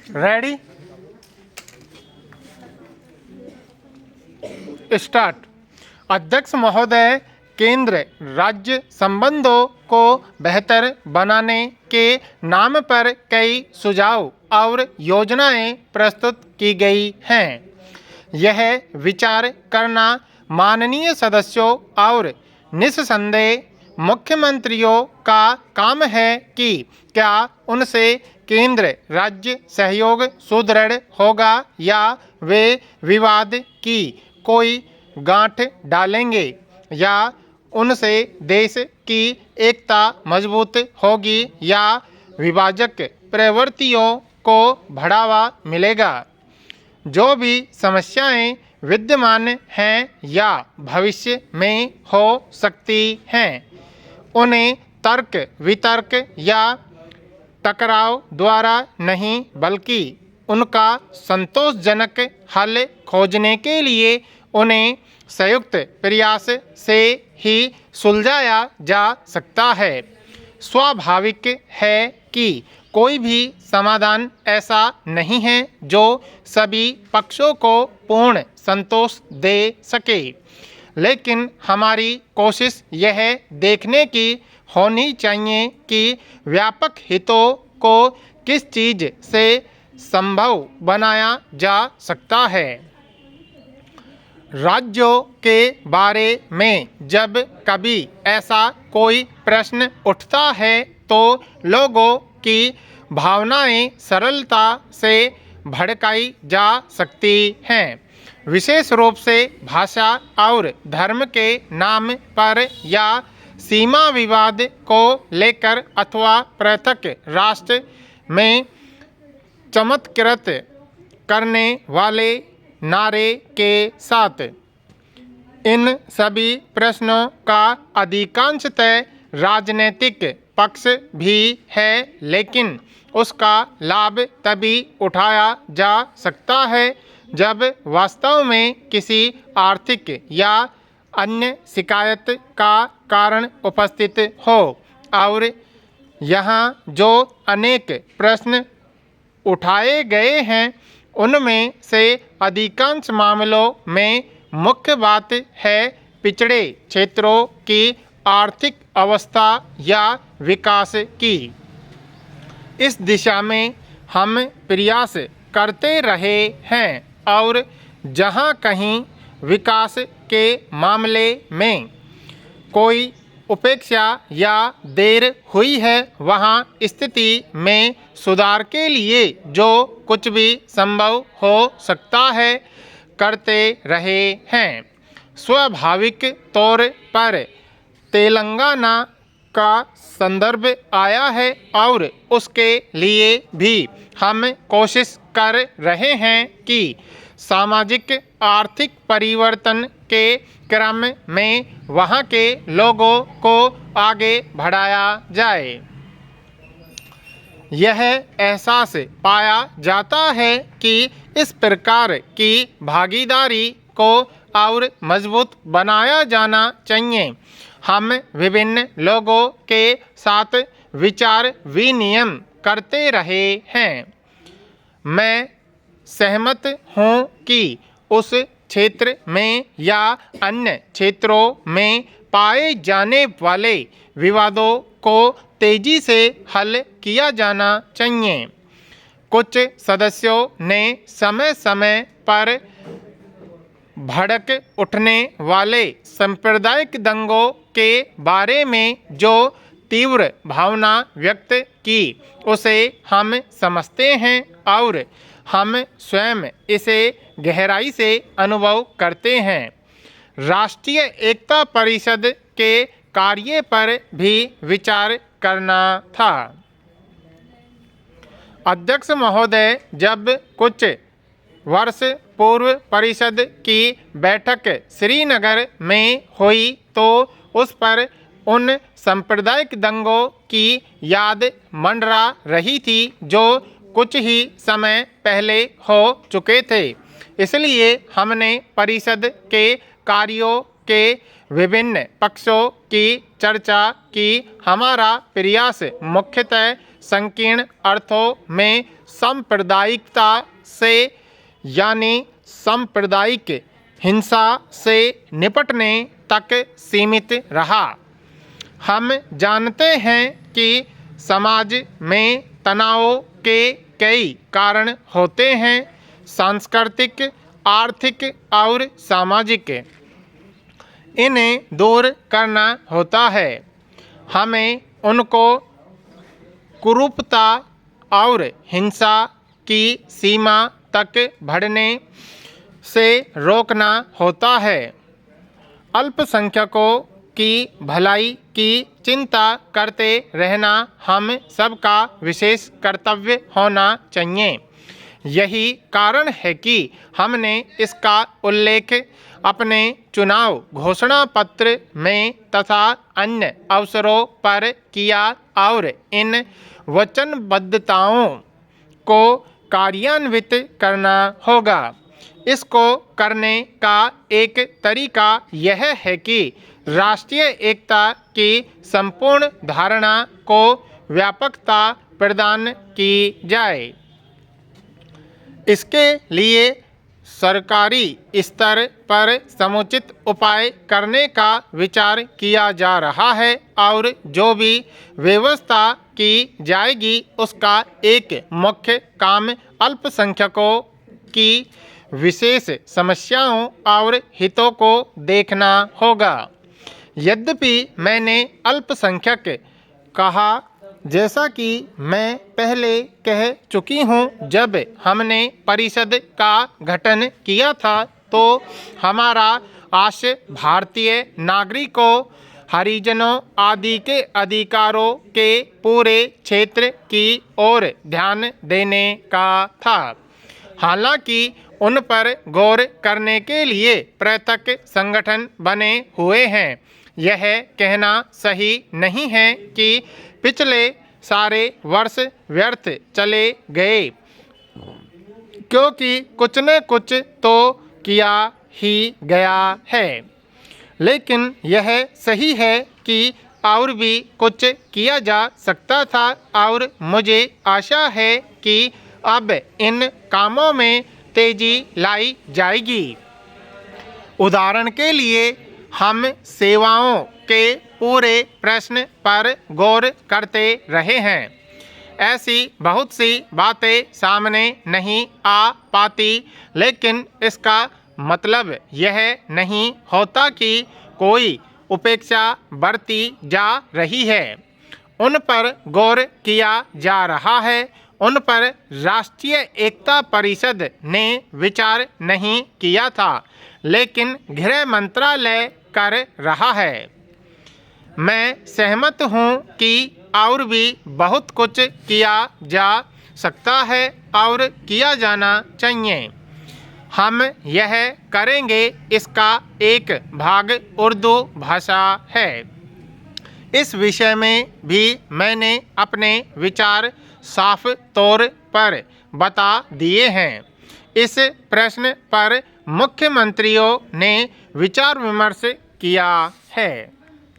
Ready start. अध्यक्ष महोदय, केंद्र राज्य संबंधों को बेहतर बनाने के नाम पर कई सुझाव और योजनाएं प्रस्तुत की गई हैं। यह विचार करना माननीय सदस्यों और निस्संदेह मुख्यमंत्रियों का काम है कि क्या उनसे केंद्र राज्य सहयोग सुदृढ़ होगा या वे विवाद की कोई गांठ डालेंगे या उनसे देश की एकता मजबूत होगी या विभाजक प्रवृत्तियों को बढ़ावा मिलेगा। जो भी समस्याएं विद्यमान हैं या भविष्य में हो सकती हैं, उन्हें तर्क वितर्क या टकराव द्वारा नहीं बल्कि उनका संतोषजनक हल खोजने के लिए उन्हें संयुक्त प्रयास से ही सुलझाया जा सकता है। स्वाभाविक है कि कोई भी समाधान ऐसा नहीं है जो सभी पक्षों को पूर्ण संतोष दे सके, लेकिन हमारी कोशिश यह देखने की होनी चाहिए कि व्यापक हितों को किस चीज़ से संभव बनाया जा सकता है। राज्यों के बारे में जब कभी ऐसा कोई प्रश्न उठता है तो लोगों की भावनाएं सरलता से भड़काई जा सकती हैं, विशेष रूप से भाषा और धर्म के नाम पर या सीमा विवाद को लेकर अथवा पृथक राष्ट्र में चमत्कृत करने वाले नारे के साथ। इन सभी प्रश्नों का अधिकांशतः राजनीतिक पक्ष भी है, लेकिन उसका लाभ तभी उठाया जा सकता है जब वास्तव में किसी आर्थिक या अन्य शिकायत का कारण उपस्थित हो। और यहाँ जो अनेक प्रश्न उठाए गए हैं उनमें से अधिकांश मामलों में मुख्य बात है पिछड़े क्षेत्रों की आर्थिक अवस्था या विकास की। इस दिशा में हम प्रयास करते रहे हैं और जहाँ कहीं विकास के मामले में कोई उपेक्षा या देर हुई है, वहाँ स्थिति में सुधार के लिए जो कुछ भी संभव हो सकता है करते रहे हैं। स्वाभाविक तौर पर तेलंगाना का संदर्भ आया है और उसके लिए भी हम कोशिश कर रहे हैं कि सामाजिक आर्थिक परिवर्तन के क्रम में वहाँ के लोगों को आगे बढ़ाया जाए। यह एहसास पाया जाता है कि इस प्रकार की भागीदारी को और मजबूत बनाया जाना चाहिए। हम विभिन्न लोगों के साथ विचार विनिमय करते रहे हैं। मैं सहमत हूँ कि उस क्षेत्र में या अन्य क्षेत्रों में पाए जाने वाले विवादों को तेजी से हल किया जाना चाहिए। कुछ सदस्यों ने समय समय पर भड़क उठने वाले सांप्रदायिक दंगों के बारे में जो तीव्र भावना व्यक्त की, उसे हम समझते हैं और हम स्वयं इसे गहराई से अनुभव करते हैं। राष्ट्रीय एकता परिषद के कार्य पर भी विचार करना था। अध्यक्ष महोदय, जब कुछ वर्ष पूर्व परिषद की बैठक श्रीनगर में हुई तो उस पर उन सांप्रदायिक दंगों की याद मंडरा रही थी जो कुछ ही समय पहले हो चुके थे। इसलिए हमने परिषद के कार्यों के विभिन्न पक्षों की चर्चा की। हमारा प्रयास मुख्यतः संकीर्ण अर्थों में सांप्रदायिकता से यानी सांप्रदायिक हिंसा से निपटने तक सीमित रहा। हम जानते हैं कि समाज में तनाव के कई कारण होते हैं, सांस्कृतिक, आर्थिक और सामाजिक। इन्हें दूर करना होता है। हमें उनको कुरूपता और हिंसा की सीमा तक बढ़ने से रोकना होता है। अल्पसंख्यकों की भलाई की चिंता करते रहना हम सबका विशेष कर्तव्य होना चाहिए। यही कारण है कि हमने इसका उल्लेख अपने चुनाव घोषणा पत्र में तथा अन्य अवसरों पर किया और इन वचनबद्धताओं को कार्यान्वित करना होगा। इसको करने का एक तरीका यह है कि राष्ट्रीय एकता की संपूर्ण धारणा को व्यापकता प्रदान की जाए। इसके लिए सरकारी स्तर पर समुचित उपाय करने का विचार किया जा रहा है और जो भी व्यवस्था की जाएगी उसका एक मुख्य काम अल्पसंख्यकों की विशेष समस्याओं और हितों को देखना होगा। यद्यपि मैंने अल्पसंख्यक कहा, जैसा कि मैं पहले कह चुकी हूँ, जब हमने परिषद का गठन किया था तो हमारा आशय भारतीय नागरिकों, हरिजनों आदि के अधिकारों के पूरे क्षेत्र की ओर ध्यान देने का था। हालांकि उन पर गौर करने के लिए पृथक संगठन बने हुए हैं। यह कहना सही नहीं है कि पिछले सारे वर्ष व्यर्थ चले गए, क्योंकि कुछ न कुछ तो किया ही गया है। लेकिन यह सही है कि और भी कुछ किया जा सकता था और मुझे आशा है कि अब इन कामों में तेजी लाई जाएगी। उदाहरण के लिए हम सेवाओं के पूरे प्रश्न पर गौर करते रहे हैं। ऐसी बहुत सी बातें सामने नहीं आ पाती, लेकिन इसका मतलब यह नहीं होता कि कोई उपेक्षा बरती जा रही है। उन पर गौर किया जा रहा है। उन पर राष्ट्रीय एकता परिषद ने विचार नहीं किया था, लेकिन गृह मंत्रालय कर रहा है। मैं सहमत हूँ कि और भी बहुत कुछ किया जा सकता है और किया जाना चाहिए। हम यह करेंगे। इसका एक भाग उर्दू भाषा है। इस विषय में भी मैंने अपने विचार साफ तौर पर बता दिए हैं। इस प्रश्न पर मुख्यमंत्रियों ने विचार विमर्श किया है।